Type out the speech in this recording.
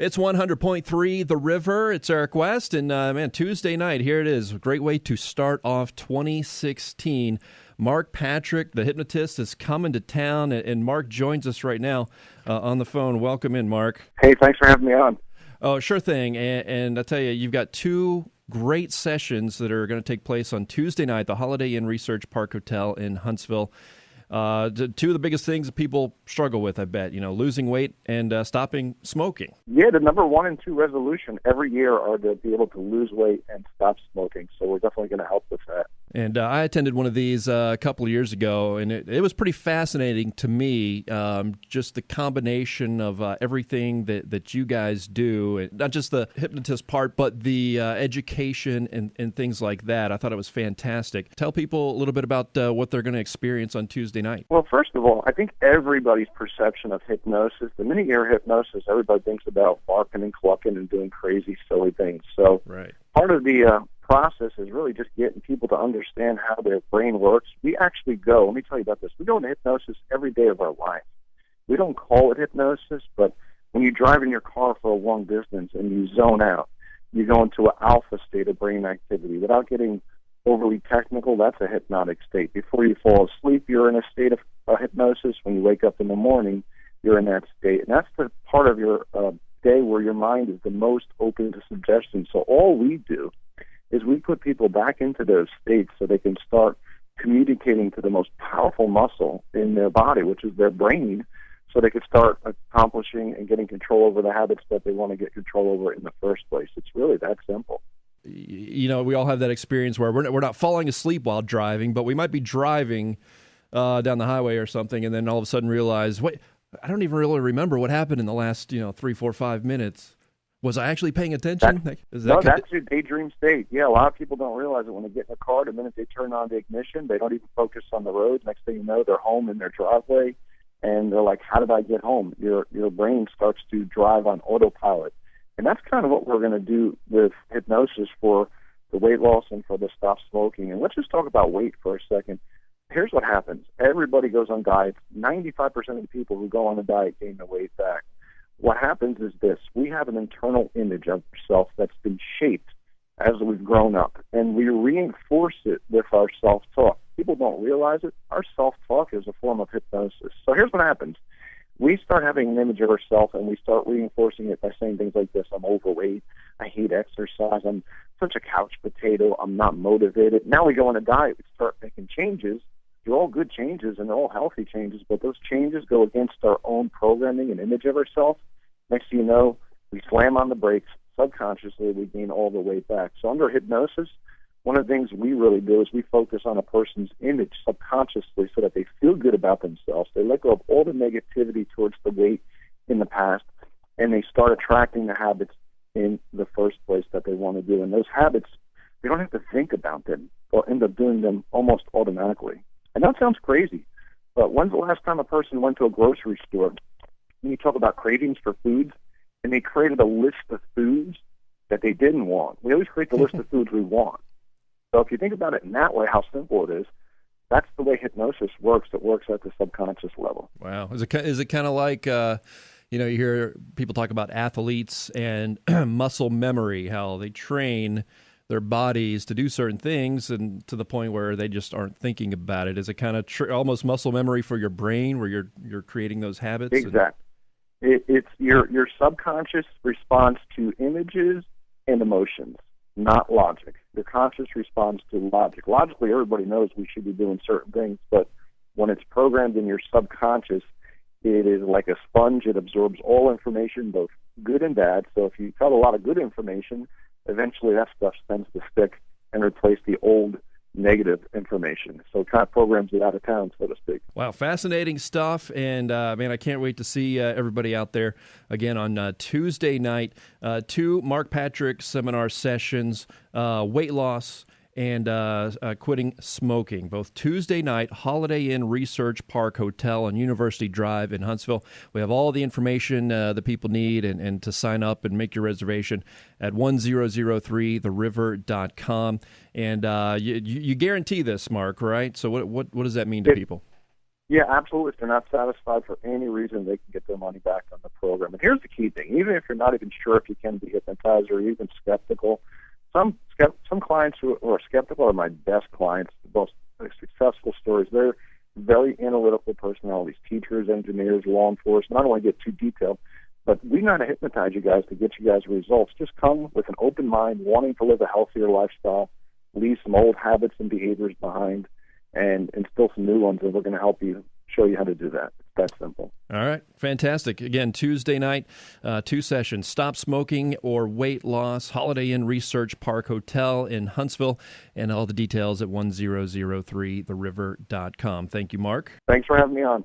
It's 100.3 The River. It's Eric West. And, man, Tuesday night, here it is. A great way to start off 2016. Mark Patrick, the hypnotist, is coming to town. And Mark joins us right now on the phone. Welcome in, Mark. Hey, thanks for having me on. Oh, sure thing. And I tell you, you've got two great sessions that are going to take place on Tuesday night, the Holiday Inn Research Park Hotel in Huntsville. Two of the biggest things that people struggle with, I bet, losing weight and stopping smoking. Yeah, the number 1 and 2 resolution every year are to be able to lose weight and stop smoking. So we're definitely going to help with that. And I attended one of these a couple of years ago, and it was pretty fascinating to me, just the combination of everything that you guys do, and not just the hypnotist part, but the education and things like that. I thought it was fantastic. Tell people a little bit about what they're going to experience on Tuesday night. Well, first of all, I think everybody's perception of hypnosis, the minute you hear hypnosis, everybody thinks about barking and clucking and doing crazy, silly things. So right. Part of the process is really just getting people to understand how their brain works. We actually go, let me tell you about this, we go into hypnosis every day of our life. We don't call it hypnosis, but when you drive in your car for a long distance and you zone out, you go into an alpha state of brain activity. Without getting overly technical, that's a hypnotic state. Before you fall asleep, you're in a state of hypnosis. When you wake up in the morning, you're in that state. And that's the part of your day where your mind is the most open to suggestion. So all we do is we put people back into those states so they can start communicating to the most powerful muscle in their body, which is their brain, so they can start accomplishing and getting control over the habits that they want to get control over in the first place. It's really that simple. We all have that experience where we're not falling asleep while driving, but we might be driving down the highway or something, and then all of a sudden realize, wait, I don't even really remember what happened in the last 3, 4, 5 minutes. Was I actually paying attention? That's your daydream state. Yeah, a lot of people don't realize it when they get in the car. The minute they turn on the ignition, they don't even focus on the road. Next thing you know, they're home in their driveway, and they're like, how did I get home? Your brain starts to drive on autopilot. And that's kind of what we're going to do with hypnosis for the weight loss and for the stop smoking. And let's just talk about weight for a second. Here's what happens. Everybody goes on diets. 95% of the people who go on a diet gain the weight back. What happens is this. We have an internal image of ourselves that's been shaped as we've grown up, and we reinforce it with our self-talk. People don't realize it. Our self-talk is a form of hypnosis. So here's what happens. We start having an image of ourselves, and we start reinforcing it by saying things like this: I'm overweight, I hate exercise, I'm such a couch potato, I'm not motivated. Now we go on a diet, we start making changes. They're all good changes, and they're all healthy changes, but those changes go against our own programming and image of ourselves. Next thing you know, we slam on the brakes. Subconsciously, we gain all the weight back. So under hypnosis, one of the things we really do is we focus on a person's image subconsciously so that they feel good about themselves. They let go of all the negativity towards the weight in the past, and they start attracting the habits in the first place that they want to do. And those habits, they don't have to think about them. They'll end up doing them almost automatically. And that sounds crazy, but when's the last time a person went to a grocery store and you talk about cravings for foods, and they created a list of foods that they didn't want? We always create the list of foods we want. So if you think about it in that way, how simple it is, that's the way hypnosis works. It works at the subconscious level. Wow. Is it kind of like, you hear people talk about athletes and muscle memory, how they train their bodies to do certain things, and to the point where they just aren't thinking about it. Is it kind of almost muscle memory for your brain, where you're creating those habits? Exactly. It's your subconscious responds to images and emotions, not logic. Your conscious responds to logic. Logically, everybody knows we should be doing certain things, but when it's programmed in your subconscious, it is like a sponge. It absorbs all information, both good and bad. So if you tell a lot of good information, eventually that stuff tends to stick and replace the old negative information. So it kind of programs it out of town, so to speak. Wow, fascinating stuff. And, man, I can't wait to see everybody out there again on Tuesday night. 2 Mark Patrick seminar sessions, weight loss and quitting smoking, both Tuesday night, Holiday Inn Research Park Hotel on University Drive in Huntsville. We have all the information that people need and to sign up and make your reservation at 1003theriver.com. And you guarantee this, Mark, right? So what does that mean to people? Yeah, absolutely. If they're not satisfied for any reason, they can get their money back on the program. And here's the key thing: even if you're not even sure if you can be hypnotized or even skeptical, some clients who are skeptical are my best clients, the most successful stories. They're very analytical personalities, teachers, engineers, law enforcement. I don't want to get too detailed, but we know how to hypnotize you guys to get you guys results. Just come with an open mind, wanting to live a healthier lifestyle, leave some old habits and behaviors behind, and instill some new ones, and we're going to help you, show you how to do that. It's that simple. All right. Fantastic. Again, Tuesday night, 2 sessions, Stop Smoking or Weight Loss, Holiday Inn Research Park Hotel in Huntsville, and all the details at 1003theriver.com. Thank you, Mark. Thanks for having me on.